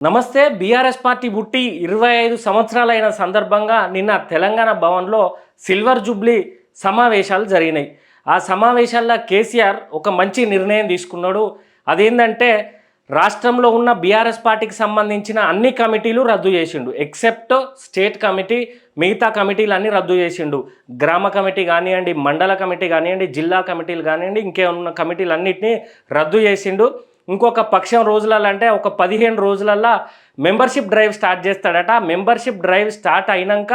నమస్తే. BRS party పుట్టి 25 సంవత్సరాలైన సందర్భంగా నిన్న తెలంగాణ భవన్లో సిల్వర్ జూబ్లీ సమావేశాలు జరిగినాయి. ఆ సమావేశాల్లో కేసీఆర్ ఒక మంచి నిర్ణయం తీసుకున్నాడు. అదేంటంటే రాష్ట్రంలో ఉన్న బీఆర్ఎస్ పార్టీకి సంబంధించిన అన్ని కమిటీలు రద్దు చేసిండు. ఎక్సెప్ట్ స్టేట్ కమిటీ, మిగతా కమిటీలన్నీ రద్దు చేసిండు. గ్రామ కమిటీ కానివ్వండి, మండల కమిటీ కానివ్వండి, జిల్లా కమిటీలు కానివ్వండి, ఇంకేమున్న కమిటీలన్నింటినీ రద్దు చేసిండు. ఇంకొక పక్షం రోజులలో అంటే ఒక 15 రోజులల్లో మెంబర్షిప్ డ్రైవ్ స్టార్ట్ చేస్తాడట. మెంబర్షిప్ డ్రైవ్ స్టార్ట్ అయినాక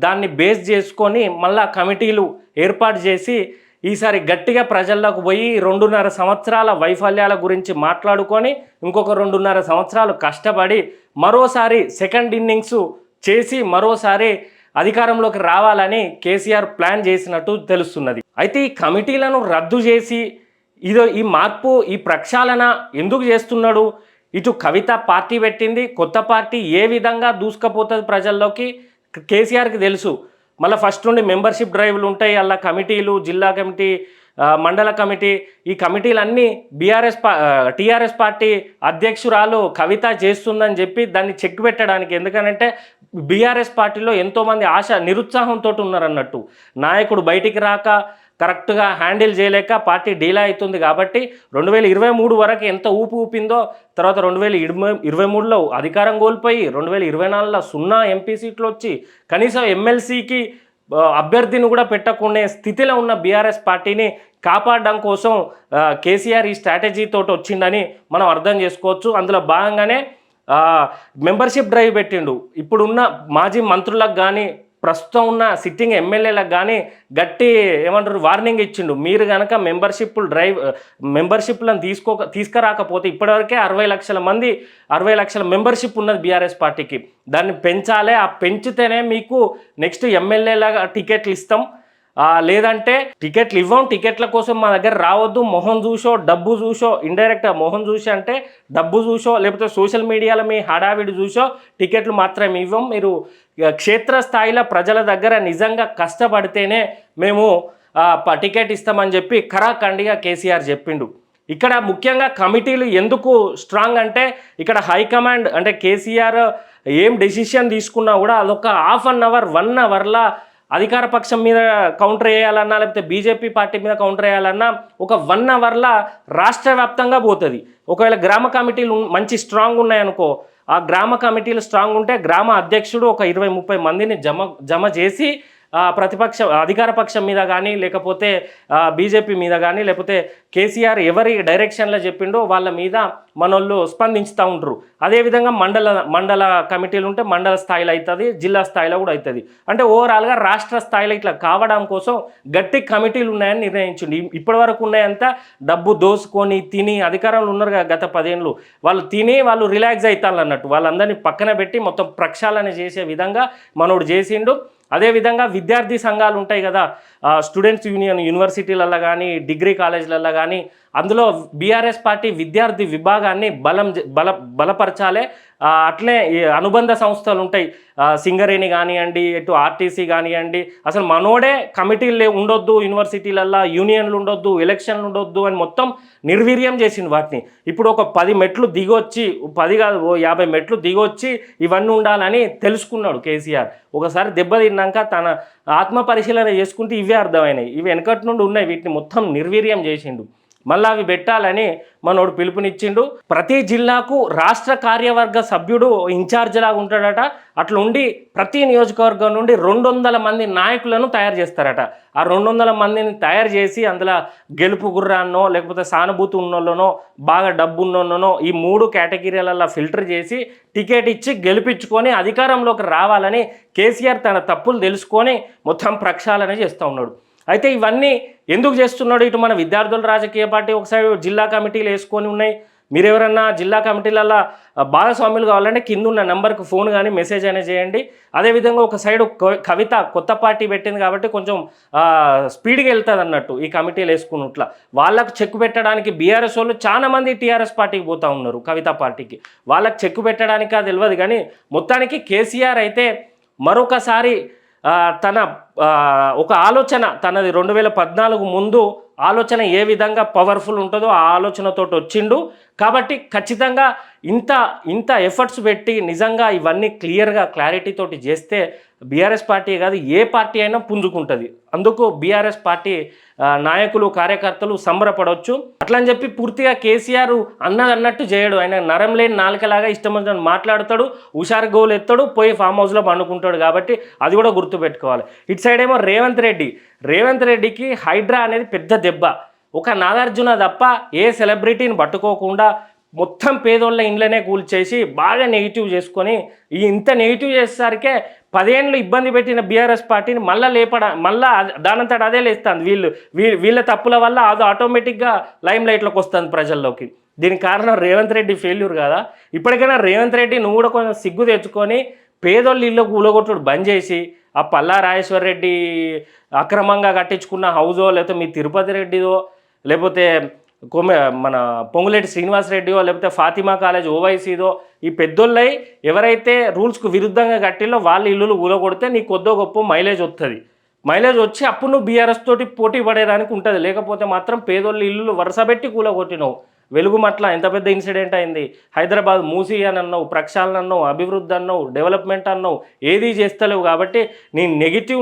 దాన్ని బేస్ చేసుకొని మళ్ళా కమిటీలు ఏర్పాటు చేసి ఈసారి గట్టిగా ప్రజల్లోకి పోయి 2.5 సంవత్సరాల వైఫల్యాల గురించి మాట్లాడుకొని ఇంకొక 2.5 సంవత్సరాలు కష్టపడి మరోసారి సెకండ్ ఇన్నింగ్స్ చేసి మరోసారి అధికారంలోకి రావాలని కేసీఆర్ ప్లాన్ చేసినట్టు తెలుస్తున్నది. అయితే ఈ కమిటీలను రద్దు చేసి ఈ మార్పు, ఈ ప్రక్షాళన ఎందుకు చేస్తున్నాడు? ఇటు కవిత పార్టీ పెట్టింది, కొత్త పార్టీ ఏ విధంగా దూసుకపోతుంది ప్రజల్లోకి కేసీఆర్కి తెలుసు. మళ్ళీ ఫస్ట్ నుండి మెంబర్షిప్ డ్రైవ్లు ఉంటాయి, అలా కమిటీలు, జిల్లా కమిటీ, మండల కమిటీ, ఈ కమిటీలన్నీ టీఆర్ఎస్ పార్టీ అధ్యక్షురాలు కవిత చేస్తుందని చెప్పి దాన్ని చెక్ పెట్టడానికి. ఎందుకనంటే బీఆర్ఎస్ పార్టీలో ఎంతోమంది నిరుత్సాహంతో ఉన్నారన్నట్టు. నాయకుడు బయటికి రాక కరెక్ట్గా హ్యాండిల్ చేయలేక పార్టీ డీలా అవుతుంది. కాబట్టి 2023 వరకు ఎంత ఊపిందో తర్వాత 2023లో అధికారం కోల్పోయి 2024లో 0 ఎంపీ సీట్లు వచ్చి కనీసం ఎమ్మెల్సీకి అభ్యర్థిని కూడా పెట్టకునే స్థితిలో ఉన్న బీఆర్ఎస్ పార్టీని కాపాడడం కోసం కేసీఆర్ ఈ స్ట్రాటజీతో వచ్చిందని మనం అర్థం చేసుకోవచ్చు. అందులో భాగంగానే మెంబర్షిప్ డ్రైవ్ పెట్టిండు. ఇప్పుడున్న మాజీ మంత్రులకు కానీ ప్రస్తుతం ఉన్న సిట్టింగ్ ఎమ్మెల్యేలకు కానీ గట్టి వార్నింగ్ ఇచ్చిండు. మీరు కనుక మెంబర్షిప్లను తీసుకురాకపోతే ఇప్పటివరకే 60 లక్షల మెంబర్షిప్ ఉన్నది బీఆర్ఎస్ పార్టీకి. దాన్ని పెంచాలి. ఆ పెంచితేనే మీకు నెక్స్ట్ ఎమ్మెల్యేలాగా టికెట్లు ఇస్తాం, లేదంటే టికెట్లు ఇవ్వం. టికెట్ల కోసం మా దగ్గర రావద్దు. మొహం చూసో, డబ్బు చూసో, ఇండైరెక్ట్గా మొహం చూసి అంటే డబ్బు చూసో, లేకపోతే సోషల్ మీడియాలో మీ హడావిడి చూసో టికెట్లు మాత్రమే ఇవ్వం. మీరు క్షేత్రస్థాయిలో ప్రజల దగ్గర నిజంగా కష్టపడితేనే మేము టికెట్ ఇస్తామని చెప్పి ఖరాఖండిగా కేసీఆర్ చెప్పిండు. ఇక్కడ ముఖ్యంగా కమిటీలు ఎందుకు స్ట్రాంగ్ అంటే ఇక్కడ హైకమాండ్ అంటే కేసీఆర్ ఏం డెసిషన్ తీసుకున్నా కూడా అదొక హాఫ్ అన్ అవర్ 1 అవర్లా అధికార పక్షం మీద కౌంటర్ వేయాలన్నా లేకపోతే బీజేపీ పార్టీ మీద కౌంటర్ వేయాలన్నా ఒక 1 అవర్లా రాష్ట్ర వ్యాప్తంగా పోతుంది. ఒకవేళ గ్రామ కమిటీలు మంచి స్ట్రాంగ్ ఉన్నాయనుకో, ఆ గ్రామ కమిటీలు స్ట్రాంగ్ ఉంటే గ్రామ అధ్యక్షుడు ఒక 20-30 మందిని జమ చేసి అధికార పక్షం మీద కానీ లేకపోతే బీజేపీ మీద కానీ లేకపోతే కేసీఆర్ ఎవరి డైరెక్షన్లో చెప్పిండో వాళ్ళ మీద మనోళ్ళు స్పందించుతూ ఉంటారు. అదేవిధంగా మండల కమిటీలు ఉంటే మండల స్థాయిలో అవుతుంది, జిల్లా స్థాయిలో కూడా అవుతుంది. అంటే ఓవరాల్గా రాష్ట్ర స్థాయిలో ఇట్లా కావడం కోసం గట్టి కమిటీలు ఉన్నాయని నిర్ణయించింది. ఇప్పటి వరకు ఉన్నాయంతా డబ్బు దోసుకొని తిని అధికారంలో ఉన్నారు గత 10 ఏళ్ళు. వాళ్ళు తిని వాళ్ళు రిలాక్స్ అవుతారు అన్నట్టు. వాళ్ళందరినీ పక్కన పెట్టి మొత్తం ప్రక్షాళన చేసే విధంగా మనోడు చేసిండు. అదేవిధంగా విద్యార్థి సంఘాలు ఉంటాయి కదా, స్టూడెంట్స్ యూనియన్ యూనివర్సిటీలలో కానీ డిగ్రీ కాలేజీలలో కానీ, అందులో బీఆర్ఎస్ పార్టీ విద్యార్థి విభాగాన్ని బలపరచాలి. అట్లే అనుబంధ సంస్థలు ఉంటాయి, సింగరేణి కానివ్వండి, ఇటు ఆర్టీసీ కానివ్వండి. అసలు మనోడే కమిటీలు ఉండొద్దు, యూనివర్సిటీలల్లో యూనియన్లు ఉండొద్దు, ఎలక్షన్లు ఉండొద్దు అని మొత్తం నిర్వీర్యం చేసింది వాటిని. ఇప్పుడు ఒక 10 మెట్లు దిగొచ్చి, 10 కాదు 50 మెట్లు దిగొచ్చి ఇవన్నీ ఉండాలని తెలుసుకున్నాడు కేసీఆర్. ఒకసారి దెబ్బతిన్నాక తన ఆత్మ పరిశీలన చేసుకుంటే ఇవే అర్థమైనాయి. ఇవి వెనకటి నుండి ఉన్నాయి, వీటిని మొత్తం నిర్వీర్యం చేసిండు. మళ్ళీ అవి పెట్టాలని మనోడు పిలుపునిచ్చిండు. ప్రతి జిల్లాకు రాష్ట్ర కార్యవర్గ సభ్యుడు ఇన్ఛార్జ్ లాగా ఉంటాడట. అట్లా ఉండి ప్రతి నియోజకవర్గం నుండి 200 మంది నాయకులను తయారు చేస్తారట. ఆ 200 మందిని తయారు చేసి అందులో గెలుపు గుర్రాన్నో లేకపోతే సానుభూతి ఉన్నోళ్ళనో బాగా డబ్బు ఉన్నోళ్ళనో ఈ 3 కేటగిరీలలో ఫిల్టర్ చేసి టికెట్ ఇచ్చి గెలిపించుకొని అధికారంలోకి రావాలని కేసీఆర్ తన తప్పులు తెలుసుకొని మొత్తం ప్రక్షాళన చేస్తూ ఉన్నాడు. అయితే ఇవన్నీ ఎందుకు చేస్తున్నాడు? ఇటు మన విద్యార్థుల రాజకీయ పార్టీ ఒకసారి జిల్లా కమిటీలు వేసుకొని ఉన్నాయి. మీరు ఎవరన్నా జిల్లా కమిటీలలో భాగస్వాములు కావాలంటే కింద ఉన్న నెంబర్కి ఫోన్ కానీ మెసేజ్ అనేది చేయండి. అదేవిధంగా ఒక సైడు కవిత కొత్త పార్టీ పెట్టింది కాబట్టి కొంచెం స్పీడ్గా వెళ్తుంది అన్నట్టు ఈ కమిటీలు వేసుకున్నట్ల. వాళ్ళకు చెక్ పెట్టడానికి బీఆర్ఎస్ వాళ్ళు చాలామంది టీఆర్ఎస్ పార్టీకి పోతూ ఉన్నారు, కవిత పార్టీకి. వాళ్ళకి చెక్ పెట్టడానికి అది తెలియదు. కానీ మొత్తానికి కేసీఆర్ అయితే మరొకసారి తన ఒక ఆలోచన తనది 2014 ముందు ఆలోచన ఏ విధంగా పవర్ఫుల్ ఉంటుందో ఆ ఆలోచనతో వచ్చిండు. కాబట్టి ఖచ్చితంగా ఇంత ఇంత ఎఫర్ట్స్ పెట్టి నిజంగా ఇవన్నీ క్లియర్గా క్లారిటీ తోటి చేస్తే బీఆర్ఎస్ పార్టీ కాదు ఏ పార్టీ అయినా పుంజుకుంటుంది. అందుకు బీఆర్ఎస్ పార్టీ నాయకులు కార్యకర్తలు సంబరపడవచ్చు. అట్లా అని చెప్పి పూర్తిగా కేసీఆర్ అన్నట్టు చేయడు. ఆయన నరం లేని నాలుకలాగా ఇష్టం వచ్చినట్టు మాట్లాడతాడు, హుషారు గోలు ఎత్తాడు, పోయి ఫామ్ హౌస్లో పండుకుంటాడు. కాబట్టి అది కూడా గుర్తుపెట్టుకోవాలి. ఇటు సైడ్ ఏమో రేవంత్ రెడ్డికి హైడ్రా అనేది పెద్ద దెబ్బ. ఒక నాగార్జున తప్ప ఏ సెలబ్రిటీని పట్టుకోకుండా మొత్తం పేదోళ్ళ ఇండ్లనే కూల్చేసి బాగా నెగిటివ్ చేసుకొని ఇంత నెగిటివ్ చేసేసరికే 10 ఏళ్ళు ఇబ్బంది పెట్టిన బీఆర్ఎస్ పార్టీని మళ్ళా దానంతట అదే లేస్తుంది. వీళ్ళ తప్పుల వల్ల అది ఆటోమేటిక్గా లైమ్ లైట్లోకి వస్తుంది ప్రజల్లోకి. దీనికి కారణం రేవంత్ రెడ్డి ఫెయిల్యూర్ కదా. ఇప్పటికైనా రేవంత్ రెడ్డి నువ్వు కూడా కొంచెం సిగ్గు తెచ్చుకొని పేదోళ్ళ ఇల్లు కూలగొట్టుడు బంద్ చేసి ఆ పల్లా రాజేశ్వర రెడ్డి అక్రమంగా కట్టించుకున్న హౌజో లేకపోతే మీ తిరుపతి రెడ్డిదో లేకపోతే మన పొంగులేటి శ్రీనివాసరెడ్డియో లేకపోతే ఫాతిమా కాలేజ్ ఓవైసీదో ఈ పెద్దోళ్ళై ఎవరైతే రూల్స్కు విరుద్ధంగా కట్టిల్లో వాళ్ళ ఇల్లులు కూలగొడితే నీకు కొద్దో గొప్ప మైలేజ్ వస్తుంది. మైలేజ్ వచ్చి అప్పుడు నువ్వు బీఆర్ఎస్ తోటి పోటీ పడేదానికి ఉంటుంది. లేకపోతే మాత్రం పేదోళ్ళ ఇల్లులు వరుసపెట్టి కూలగొట్టినావు. వెలుగుమట్ల ఎంత పెద్ద ఇన్సిడెంట్ అయింది. హైదరాబాద్ మూసీ అని అన్నావు, ప్రక్షాళన అన్నావు, అభివృద్ధి అన్నావు, డెవలప్మెంట్ అన్నావు, ఏదీ చేస్తలేవు. కాబట్టి నీ నెగిటివ్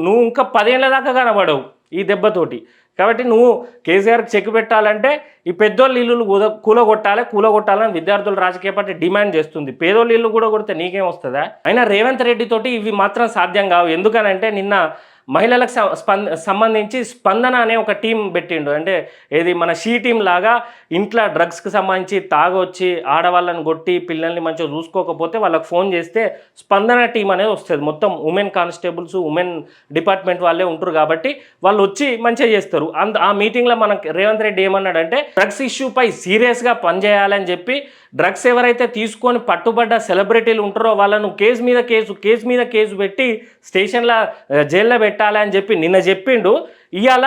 నువ్వు ఇంకా 10 ఏళ్ళ దాకా కనబడవు ఈ దెబ్బతోటి. కాబట్టి నువ్వు కేసీఆర్కి చెక్ పెట్టాలంటే ఈ పెద్దోళ్ళ ఇల్లులు కూలగొట్టాలని విద్యార్థుల రాజకీయ పార్టీ డిమాండ్ చేస్తుంది. పేదోళ్ళ ఇల్లు కూడా కొడితే నీకేం వస్తుందా? అయినా రేవంత్ రెడ్డి తోటి ఇవి మాత్రం సాధ్యం కావు. ఎందుకనంటే నిన్న మహిళలకు సంబంధించి స్పందన అనే ఒక టీం పెట్టిండు. అంటే ఏది మన షీ టీం లాగా ఇంట్లో డ్రగ్స్కి సంబంధించి తాగొచ్చి ఆడవాళ్ళని కొట్టి పిల్లల్ని మంచిగా చూసుకోకపోతే వాళ్ళకి ఫోన్ చేస్తే స్పందన టీం అనేది వస్తుంది. మొత్తం ఉమెన్ కానిస్టేబుల్స్ ఉమెన్ డిపార్ట్మెంట్ వాళ్ళే ఉంటారు కాబట్టి వాళ్ళు వచ్చి మంచిగా చేస్తారు. ఆ మీటింగ్లో మనకు రేవంత్ రెడ్డి ఏమన్నాడంటే డ్రగ్స్ ఇష్యూపై సీరియస్గా పనిచేయాలని చెప్పి డ్రగ్స్ ఎవరైతే తీసుకొని పట్టుబడ్డ సెలబ్రిటీలు ఉంటారో వాళ్ళను కేసు మీద కేసు పెట్టి స్టేషన్లో జైల్లో పెట్టాలని చెప్పి నిన్న చెప్పిండు. ఇవాళ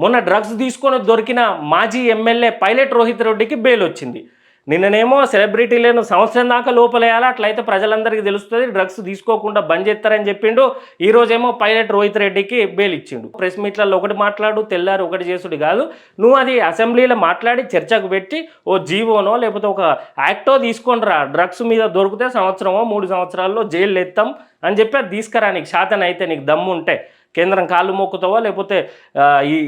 మొన్న డ్రగ్స్ తీసుకొని దొరికిన మాజీ ఎమ్మెల్యే పైలట్ రోహిత్ రెడ్డికి బెయిల్ వచ్చింది. నిన్ననేమో సెలబ్రిటీలను సంవత్సరం దాకా లోపలేయాలి, అట్లయితే ప్రజలందరికీ తెలుస్తుంది, డ్రగ్స్ తీసుకోకుండా బంద్ చేస్తారని చెప్పిండు. ఈరోజేమో పైలట్ రోహిత్ రెడ్డికి బెయిల్ ఇచ్చిండు. ప్రెస్ మీట్లలో ఒకటి మాట్లాడు, తెల్లారు ఒకటి చేసుడు కాదు. నువ్వు అది అసెంబ్లీలో మాట్లాడి చర్చకు పెట్టి ఓ జీవోనో లేకపోతే ఒక యాక్టో తీసుకొని రా. డ్రగ్స్ మీద దొరికితే సంవత్సరమో 3 సంవత్సరాల్లో జైలు ఎత్తాం అని చెప్పి అది తీసుకురా. నీకు శాతం అయితే, నీకు దమ్ము ఉంటే కేంద్రం కాళ్ళు మొక్కుతావో లేకపోతే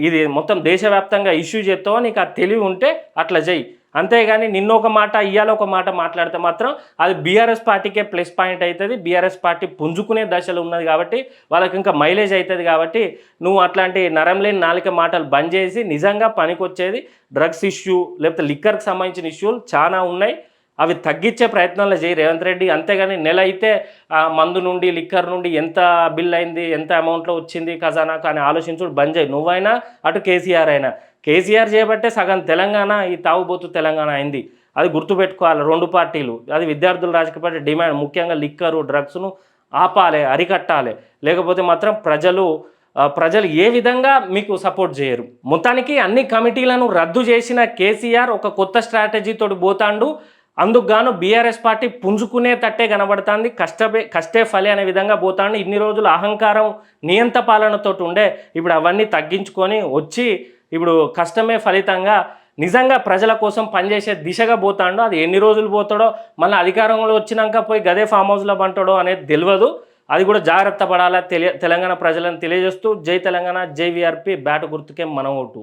ఇది మొత్తం దేశవ్యాప్తంగా ఇష్యూ చేస్తావో నీకు ఆ తెలివి ఉంటే అట్లా చెయ్యి. అంతేగాని నిన్న ఒక మాట ఇవాళ ఒక మాట మాట్లాడితే మాత్రం అది బీఆర్ఎస్ పార్టీకే ప్లస్ పాయింట్ అవుతుంది. బీఆర్ఎస్ పార్టీ పుంజుకునే దశలో ఉన్నది కాబట్టి వాళ్ళకి ఇంకా మైలేజ్ అవుతుంది. కాబట్టి నువ్వు అట్లాంటి నరం లేని నాలుక మాటలు బంద్ చేసి నిజంగా పనికొచ్చేది డ్రగ్స్ ఇష్యూ లేకపోతే లిక్కర్కి సంబంధించిన ఇష్యూలు చాలా ఉన్నాయి, అవి తగ్గించే ప్రయత్నాలు చేయి రేవంత్ రెడ్డి. అంతేగాని నెల అయితే మందు నుండి లిక్కర్ నుండి ఎంత బిల్ అయింది, ఎంత అమౌంట్లో వచ్చింది ఖజానా కానీ ఆలోచించుడు బంద్ చేయి. నువ్వైనా అటు కేసీఆర్ అయినా. కేసీఆర్ చేయబట్టే సగం తెలంగాణ ఈ తాగుబోతు తెలంగాణ అయింది. అది గుర్తుపెట్టుకోవాలి 2 పార్టీలు. అది విద్యార్థుల రాజకీయ పార్టీ డిమాండ్. ముఖ్యంగా లిక్కరు డ్రగ్స్ను ఆపాలి, అరికట్టాలి. లేకపోతే మాత్రం ప్రజలు ఏ విధంగా మీకు సపోర్ట్ చేయరు. మొత్తానికి అన్ని కమిటీలను రద్దు చేసిన కేసీఆర్ ఒక కొత్త స్ట్రాటజీతో పోతాండు. అందుకు గాను బీఆర్ఎస్ పార్టీ పుంజుకునే తట్టే కనబడుతుంది. కష్టే ఫలి అనే విధంగా పోతాండు. ఇన్ని రోజులు అహంకారం నియంత పాలనతో ఉండే, ఇప్పుడు అవన్నీ తగ్గించుకొని వచ్చి ఇప్పుడు కష్టమే ఫలితంగా నిజంగా ప్రజల కోసం పనిచేసే దిశగా పోతాడో. అది ఎన్ని రోజులు పోతాడో, మళ్ళీ అధికారంలో వచ్చినాక పోయి గదే ఫామ్ హౌస్లో పంటాడో అనేది తెలియదు. అది కూడా జాగ్రత్త పడాలా తెలంగాణ ప్రజలను తెలియజేస్తూ జై తెలంగాణ, జై వీఆర్పీ, బ్యాట్ గుర్తుకే మన ఓటు.